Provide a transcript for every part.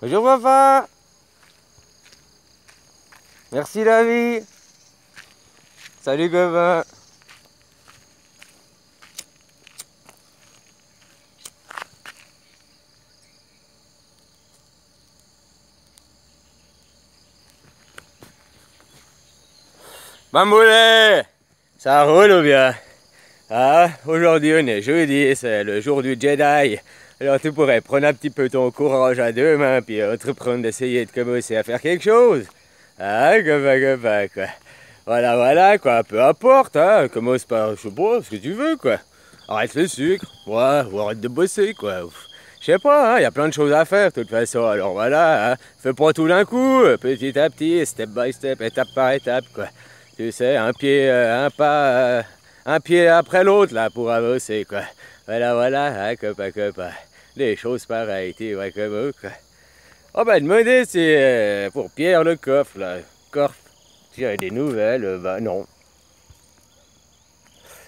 Bonjour papa. Merci la vie. Salut copain. Mamoulé, ça roule ou bien? Ah, aujourd'hui on est jeudi, c'est le jour du Jedi. Alors tu pourrais prendre un petit peu ton courage à deux mains puis entreprendre d'essayer de commencer à faire quelque chose. Ah, quoi. Voilà, quoi, peu importe, hein, commence par, je sais pas, ce que tu veux, quoi. Arrête le sucre, ouais, ou arrête de bosser, quoi. Je sais pas, hein, y a plein de choses à faire, de toute façon, alors voilà, hein, fais pas tout d'un coup, petit à petit, step by step, étape par étape, quoi. Tu sais, un pied, un pas, un pied après l'autre, là, pour avancer, quoi. Voilà, hein, copain. Des choses pareilles, tu vois, comme eux, quoi. Oh, ben, demander, c'est pour Pierre le coffre, là. Coffre, tu as des nouvelles, bah non.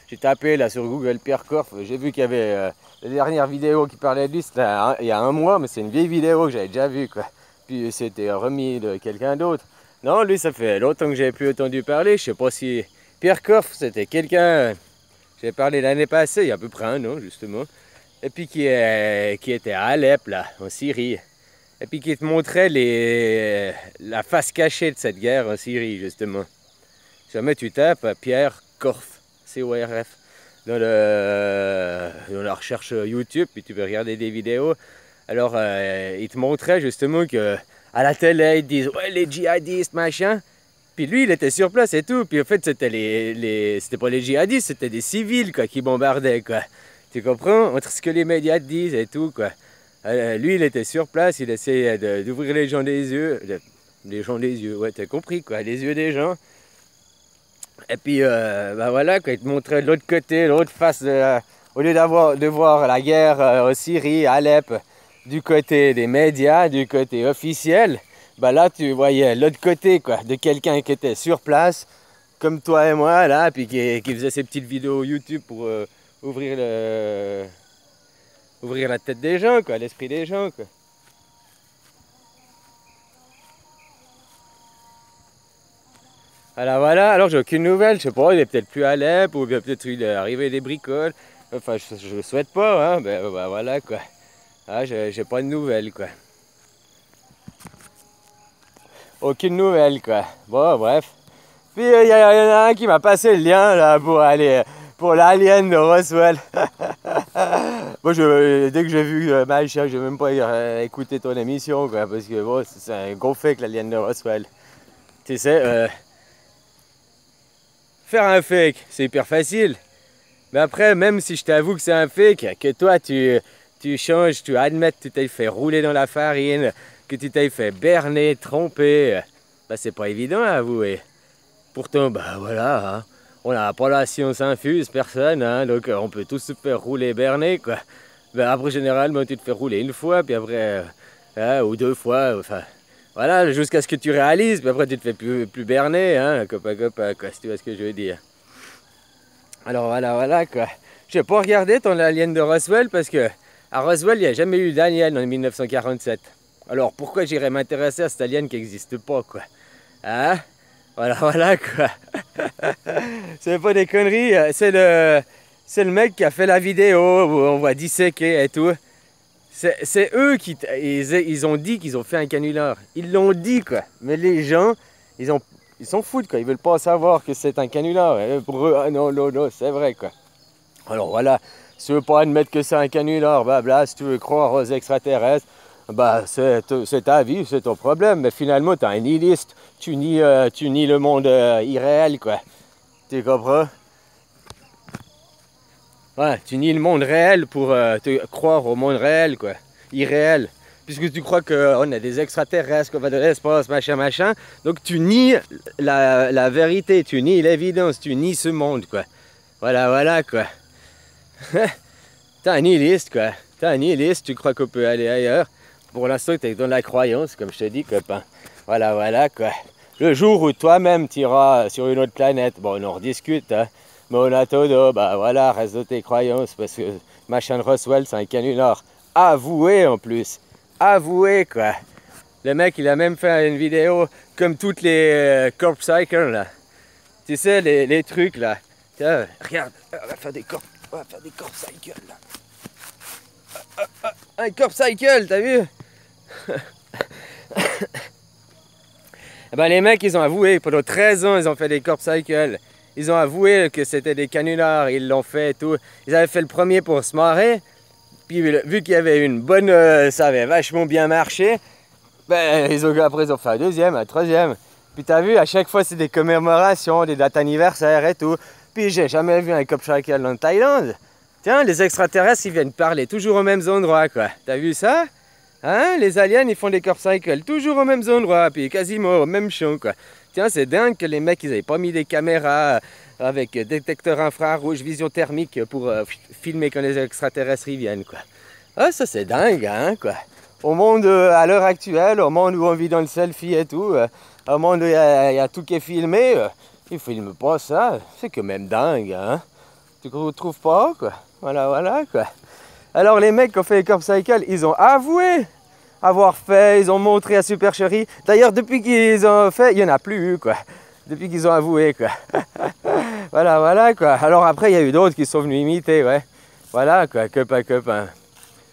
J'ai tapé, là, sur Google Pierre Corf, j'ai vu qu'il y avait la dernière vidéo qui parlait de lui, c'était il y a un mois, mais c'est une vieille vidéo que j'avais déjà vue, quoi. Puis c'était remis de quelqu'un d'autre. Non, lui, ça fait longtemps que j'avais plus entendu parler. Je sais pas si Pierre Corf, c'était quelqu'un. J'ai parlé l'année passée, il y a à peu près un an, justement. Et puis qui était à Alep, là, en Syrie. Et puis qui te montrait la face cachée de cette guerre en Syrie, justement. Si jamais tu tapes Pierre Corf, C-O-R-F, dans la recherche YouTube, puis tu peux regarder des vidéos. Alors, il te montrait justement que à la télé, ils disent ouais, les djihadistes, machin. Puis lui, il était sur place et tout. Puis en fait, c'était pas les djihadistes, c'était des civils, quoi, qui bombardaient, quoi. Tu comprends? Entre ce que les médias te disent et tout, quoi. Lui, il était sur place, il essayait d'ouvrir les gens des yeux. Les gens des yeux, ouais, t'as compris, quoi. Les yeux des gens. Et puis, bah voilà, quoi, il te montrait de l'autre côté, l'autre face au lieu de voir la guerre en Syrie, à Alep, du côté des médias, du côté officiel, bah là, tu voyais l'autre côté, quoi, de quelqu'un qui était sur place, comme toi et moi, là, puis qui faisait ses petites vidéos YouTube pour ouvrir ouvrir la tête des gens, quoi, l'esprit des gens, quoi. Alors j'ai aucune nouvelle, je sais pas, il est peut-être plus à Alep, ou bien peut-être il est arrivé des bricoles. Enfin, je le souhaite pas, hein, ben bah, voilà, quoi. Ah, j'ai pas de nouvelles, quoi. Aucune nouvelle, quoi. Bon, bref. Puis y en a un qui m'a passé le lien, là, pour aller, pour l'alien de Roswell. Moi, dès que j'ai vu Maïcha, j'ai même pas écouté ton émission, quoi, parce que bon, c'est un gros fake, l'alien de Roswell. Tu sais, faire un fake, c'est hyper facile. Mais après, même si je t'avoue que c'est un fake, que toi tu changes, tu admets que tu t'es fait rouler dans la farine, que tu t'es fait berner, tromper, bah c'est pas évident à avouer. Pourtant, bah voilà, hein, on n'a pas la science infuse, personne, hein, donc on peut tous se faire rouler, berner, quoi. Bah après, généralement, tu te fais rouler une fois, puis après, ou deux fois, enfin, voilà, jusqu'à ce que tu réalises, puis après tu te fais plus berner, hein, copain, quoi, si tu vois ce que je veux dire. Alors voilà, quoi. J'ai pas regardé ton alien de Roswell parce que à Roswell, il n'y a jamais eu d'alien en 1947. Alors pourquoi j'irais m'intéresser à cet alien qui n'existe pas, quoi? Hein? Voilà, quoi. C'est pas des conneries, c'est le mec qui a fait la vidéo où on voit disséquer et tout. C'est eux ils ont dit qu'ils ont fait un canular. Ils l'ont dit, quoi. Mais les gens, ils s'en foutent, quoi. Ils veulent pas savoir que c'est un canular. Et pour eux, ah non, c'est vrai, quoi. Alors voilà, si tu veux pas admettre que c'est un canular, bah, si tu veux croire aux extraterrestres, bah c'est ta vie, c'est ton problème. Mais finalement, tu es un nihiliste. Tu nies le monde irréel, quoi. Tu comprends? Ouais, tu nies le monde réel pour te croire au monde réel, quoi. Irréel. Puisque tu crois qu'on a des extraterrestres, qu'on va de l'espace, machin. Donc tu nies la vérité, tu nies l'évidence, tu nies ce monde, quoi. Voilà, quoi. T'es un nihiliste, quoi. T'es un nihiliste, tu crois qu'on peut aller ailleurs. Pour l'instant, t'es dans la croyance, comme je te dis, copain. Voilà, quoi. Le jour où toi-même t'iras sur une autre planète, bon, on en rediscute, hein. Mais en attendant, bah voilà, reste de tes croyances, parce que machin de Roswell, c'est un canular. Avoué, en plus. Avoué, quoi. Le mec, il a même fait une vidéo comme toutes les corp cycles, là. Tu sais, les trucs, là. Tiens, regarde, on va faire des corp cycles, là. Un corp cycle, t'as vu? Eh ben, les mecs, ils ont avoué, pendant 13 ans, ils ont fait des corp cycles. Ils ont avoué que c'était des canulars, ils l'ont fait et tout. Ils avaient fait le premier pour se marrer. Puis vu qu'il y avait une bonne... ça avait vachement bien marché. Ben, après, ils ont fait un deuxième, un troisième. Puis t'as vu, à chaque fois, c'est des commémorations, des dates anniversaires et tout. Puis j'ai jamais vu un corp cycle en Thaïlande. Tiens, les extraterrestres, ils viennent parler toujours aux mêmes endroits, quoi. T'as vu ça? Hein? Les aliens, ils font des corp cycles toujours aux mêmes endroits, puis quasiment au même champ, quoi. Tiens, c'est dingue que les mecs, ils avaient pas mis des caméras avec détecteur infrarouge, vision thermique pour filmer quand les extraterrestres y viennent, quoi. Ah, ça, c'est dingue, hein, quoi. Au monde, à l'heure actuelle, au monde où on vit dans le selfie et tout, au monde où il y a tout qui est filmé, ils filment pas ça. C'est quand même dingue, hein. Tu ne trouves pas, quoi? Voilà, quoi. Alors les mecs qui ont fait les corp cycles, ils ont avoué avoir fait, ils ont montré à Supercherie. D'ailleurs, depuis qu'ils ont fait, il n'y en a plus eu, quoi. Depuis qu'ils ont avoué, quoi. Voilà, quoi. Alors après, il y a eu d'autres qui sont venus imiter, ouais. Voilà, quoi, copain.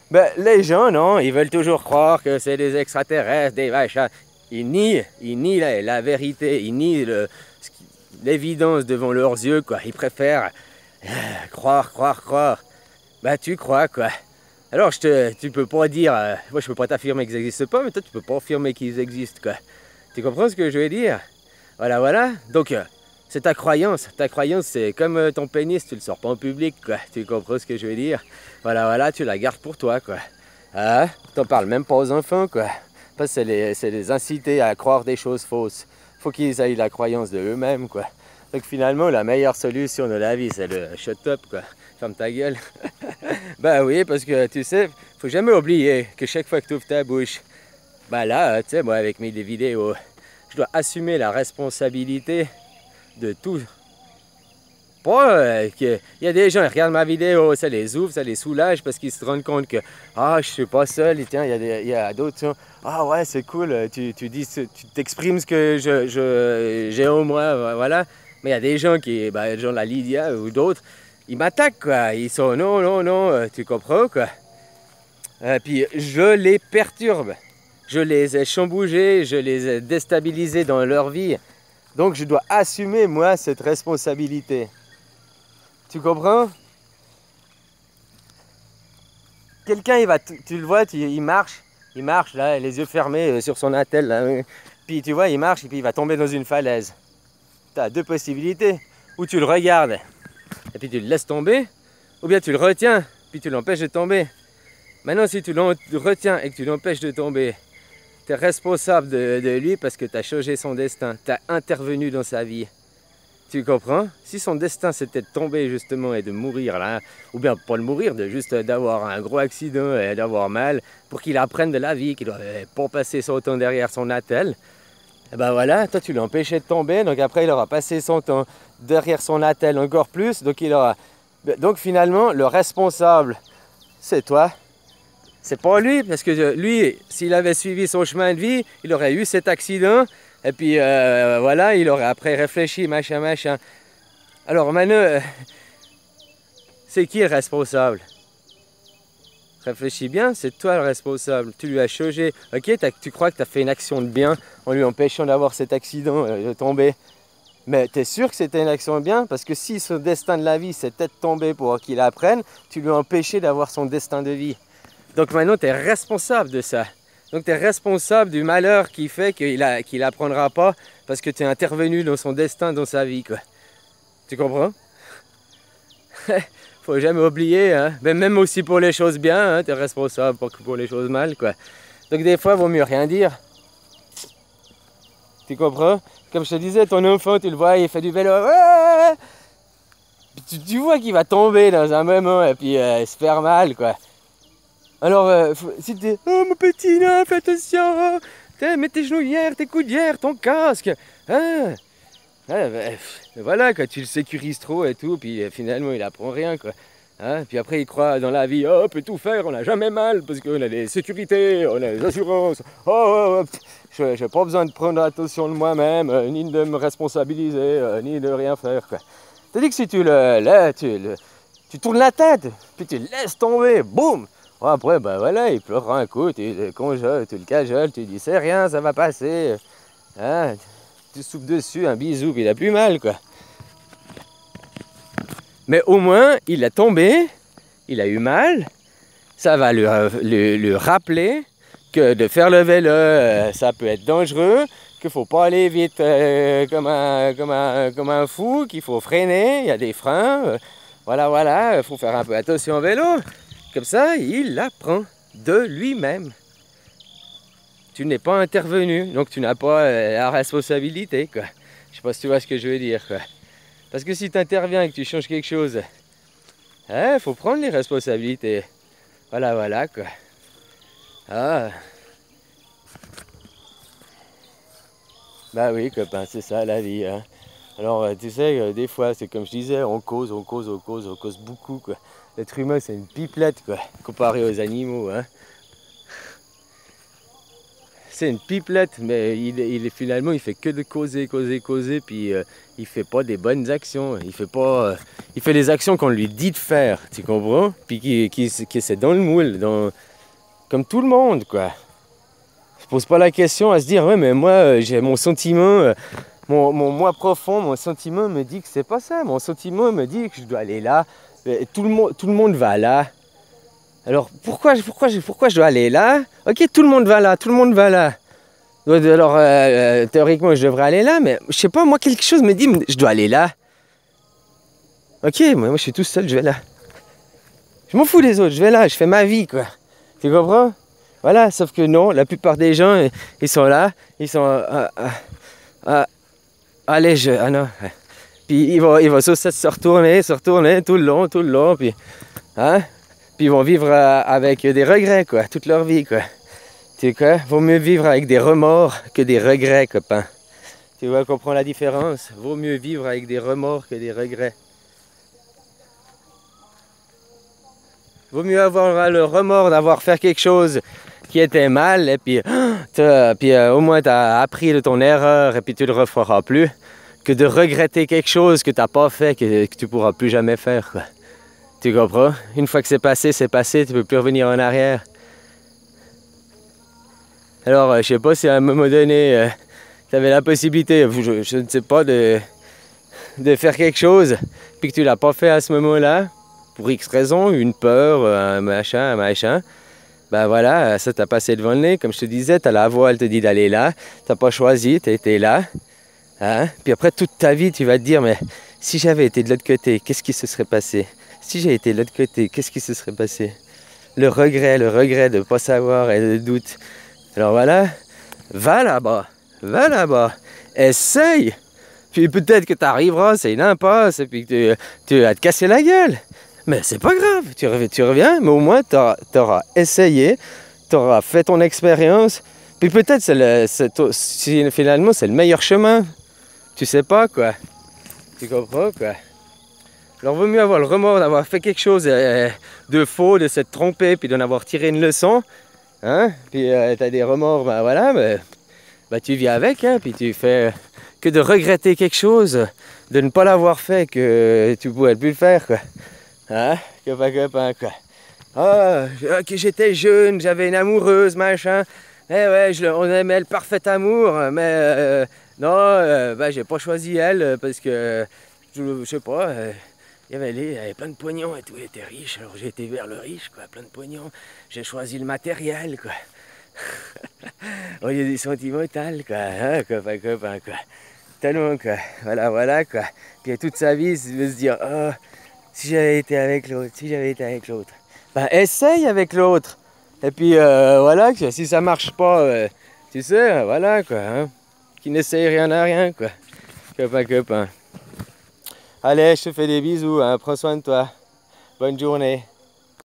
Ben, les gens, non, ils veulent toujours croire que c'est des extraterrestres, des vaches. Ils nient la vérité, ils nient l'évidence devant leurs yeux, quoi. Ils préfèrent croire. Bah tu crois, quoi. Alors tu peux pas dire, moi je peux pas t'affirmer qu'ils n'existent pas, mais toi tu peux pas affirmer qu'ils existent, quoi. Tu comprends ce que je veux dire? Voilà. Donc c'est ta croyance. Ta croyance, c'est comme ton pénis, tu le sors pas en public, quoi. Tu comprends ce que je veux dire? Voilà, tu la gardes pour toi, quoi. Hein? T'en parles même pas aux enfants, quoi. Parce que c'est les inciter à croire des choses fausses. Faut qu'ils aient la croyance de eux-mêmes, quoi. Donc finalement, la meilleure solution de la vie, c'est le shut up, quoi. Ferme ta gueule. Ben oui, parce que tu sais, faut jamais oublier que chaque fois que tu ouvres ta bouche, ben là, tu sais, moi avec mes vidéos, je dois assumer la responsabilité de tout. Pas qu'il y a des gens qui regardent ma vidéo, ça les ouvre, ça les soulage parce qu'ils se rendent compte que je suis pas seul, et tiens, il y a d'autres gens. Ah ouais, c'est cool, tu t'exprimes ce que j'ai en moi, voilà. Mais il y a des gens qui, genre la Lydia ou d'autres, ils m'attaquent, quoi. Ils sont non, tu comprends, quoi. Puis je les perturbe. Je les ai chambougés, je les ai déstabilisés dans leur vie. Donc je dois assumer, moi, cette responsabilité. Tu comprends? Quelqu'un, tu le vois, il marche là, les yeux fermés sur son attel, là. Puis tu vois, il marche et puis il va tomber dans une falaise. Tu as deux possibilités. Ou tu le regardes et puis tu le laisses tomber, ou bien tu le retiens, puis tu l'empêches de tomber. Maintenant, si tu le retiens et que tu l'empêches de tomber, tu es responsable de lui parce que tu as changé son destin, tu as intervenu dans sa vie. Tu comprends? Si son destin c'était de tomber justement et de mourir là, ou bien pas de mourir, juste d'avoir un gros accident et d'avoir mal, pour qu'il apprenne de la vie, qu'il doit pas passer son temps derrière son attel, et ben voilà, toi tu l'as empêché de tomber, donc après il aura passé son temps derrière son attel encore plus, donc finalement le responsable c'est toi. C'est pas lui, parce que lui, s'il avait suivi son chemin de vie, il aurait eu cet accident, et puis voilà, il aurait après réfléchi, machin. Alors maintenant, c'est qui le responsable? Réfléchis bien, c'est toi le responsable. Tu lui as changé. Ok, tu crois que tu as fait une action de bien en lui empêchant d'avoir cet accident, de tomber. Mais tu es sûr que c'était une action de bien? Parce que si son destin de la vie c'était de tomber pour qu'il apprenne, tu lui as empêché d'avoir son destin de vie. Donc maintenant, tu es responsable de ça. Donc tu es responsable du malheur qui fait qu'il apprendra pas parce que tu es intervenu dans son destin, dans sa vie, quoi. Tu comprends? Faut jamais oublier, hein. Mais même aussi pour les choses bien, hein, tu es responsable pour les choses mal, quoi. Donc des fois, il vaut mieux rien dire. Tu comprends? Comme je te disais, ton enfant, tu le vois, il fait du vélo. Ouais. Tu vois qu'il va tomber dans un moment et puis se faire mal, quoi. Alors, si tu dis, oh mon petit, non, fais attention, mets tes genouillères, tes coudières, ton casque, hein? Voilà, quoi, tu le sécurises trop et tout, puis finalement il apprend rien, quoi. Hein, puis après, il croit dans la vie, oh, on peut tout faire, on n'a jamais mal, parce qu'on a des sécurités, on a des assurances. Oh, je n'ai pas besoin de prendre attention de moi-même, ni de me responsabiliser, ni de rien faire. C'est-à-dire que si tu tournes la tête, puis tu le laisses tomber, boum. Bon, après, ben voilà, il pleurera un coup, tu le congeles, tu le cajoles, tu dis c'est rien, ça va passer. Hein, tu souffles dessus, un bisou, puis il a plus mal, quoi. Mais au moins, il est tombé, il a eu mal. Ça va lui rappeler que de faire le vélo, ça peut être dangereux, qu'il ne faut pas aller vite comme un fou, qu'il faut freiner, il y a des freins. Voilà, il faut faire un peu attention au vélo. Comme ça, il apprend de lui-même. Tu n'es pas intervenu, donc tu n'as pas la responsabilité, quoi. Je ne sais pas si tu vois ce que je veux dire, quoi. Parce que si tu interviens et que tu changes quelque chose, faut prendre les responsabilités. Voilà, quoi. Ah. Bah oui, copain, c'est ça la vie, hein. Alors, tu sais, des fois, c'est comme je disais, on cause beaucoup, quoi. L'être humain, c'est une pipelette, quoi, comparé aux animaux, hein. C'est une pipelette, mais finalement, il fait que de causer, puis il fait pas des bonnes actions. Il fait les actions qu'on lui dit de faire, tu comprends? Puis qui c'est dans le moule, comme tout le monde, quoi. Je pose pas la question à se dire, ouais, mais moi, j'ai mon sentiment, mon moi profond, mon sentiment me dit que c'est pas ça. Mon sentiment me dit que je dois aller là. Tout le monde va là. Alors pourquoi je dois aller là? Ok, tout le monde va là. Alors théoriquement je devrais aller là, mais je sais pas, moi quelque chose me dit je dois aller là. Ok, moi je suis tout seul, je vais là. Je m'en fous des autres, je vais là, je fais ma vie, quoi. Tu comprends? Voilà, sauf que non, la plupart des gens, ils sont là, ils sont allez, ah non. Puis ils vont se retourner tout le long, puis hein? Puis ils vont vivre avec des regrets, quoi, toute leur vie, quoi. Tu vois, vaut mieux vivre avec des remords que des regrets, copain. Tu vois, comprends la différence? Vaut mieux vivre avec des remords que des regrets. Vaut mieux avoir le remords d'avoir fait quelque chose qui était mal, et puis, au moins tu as appris de ton erreur, et puis tu ne le referas plus, que de regretter quelque chose que tu n'as pas fait, que tu ne pourras plus jamais faire, quoi. Tu comprends? Une fois que c'est passé, tu ne peux plus revenir en arrière. Alors, je sais pas si à un moment donné, tu avais la possibilité, je ne sais pas, de faire quelque chose, puis que tu l'as pas fait à ce moment-là, pour X raison, une peur, un machin. Ben voilà, ça t'a passé devant le nez, comme je te disais, t'as la voix, elle te dit d'aller là, t'as pas choisi, t'as été là. Hein? Puis après, toute ta vie, tu vas te dire, mais si j'avais été de l'autre côté, qu'est-ce qui se serait passé? Si j'avais été de l'autre côté, qu'est-ce qui se serait passé? Le regret de ne pas savoir et le doute. Alors voilà, va là-bas, essaye. Puis peut-être que tu arriveras, c'est une impasse, et puis que tu vas te casser la gueule. Mais c'est pas grave, tu reviens, mais au moins tu auras essayé, tu auras fait ton expérience. Puis peut-être finalement c'est le meilleur chemin. Tu sais pas, quoi. Tu comprends, quoi. Alors vaut mieux avoir le remords d'avoir fait quelque chose de faux, de s'être trompé, puis d'en avoir tiré une leçon. Hein? Puis t'as des remords, ben voilà, ben, tu vis avec, hein, puis tu fais que de regretter quelque chose, de ne pas l'avoir fait, que tu pourrais plus le faire, quoi. Hein? Copain, quoi. Ah, que j'étais jeune, j'avais une amoureuse, machin. Eh ouais, on aimait le parfait amour, mais non, ben, j'ai pas choisi elle parce que, je sais pas, il y avait plein de pognon et tout, elle était riche, alors j'ai été vers le riche, quoi, plein de pognon. J'ai choisi le matériel, quoi. Au lieu du sentimental, quoi, hein, copain, quoi. Tellement, quoi, voilà, quoi. Puis toute sa vie, il veut se dire, oh, si j'avais été avec l'autre. Ben, essaye avec l'autre. Et puis, voilà, si ça marche pas, tu sais, voilà, quoi, hein. Qui n'essaye rien à rien, quoi. Copain. Allez, je te fais des bisous, hein. Prends soin de toi. Bonne journée.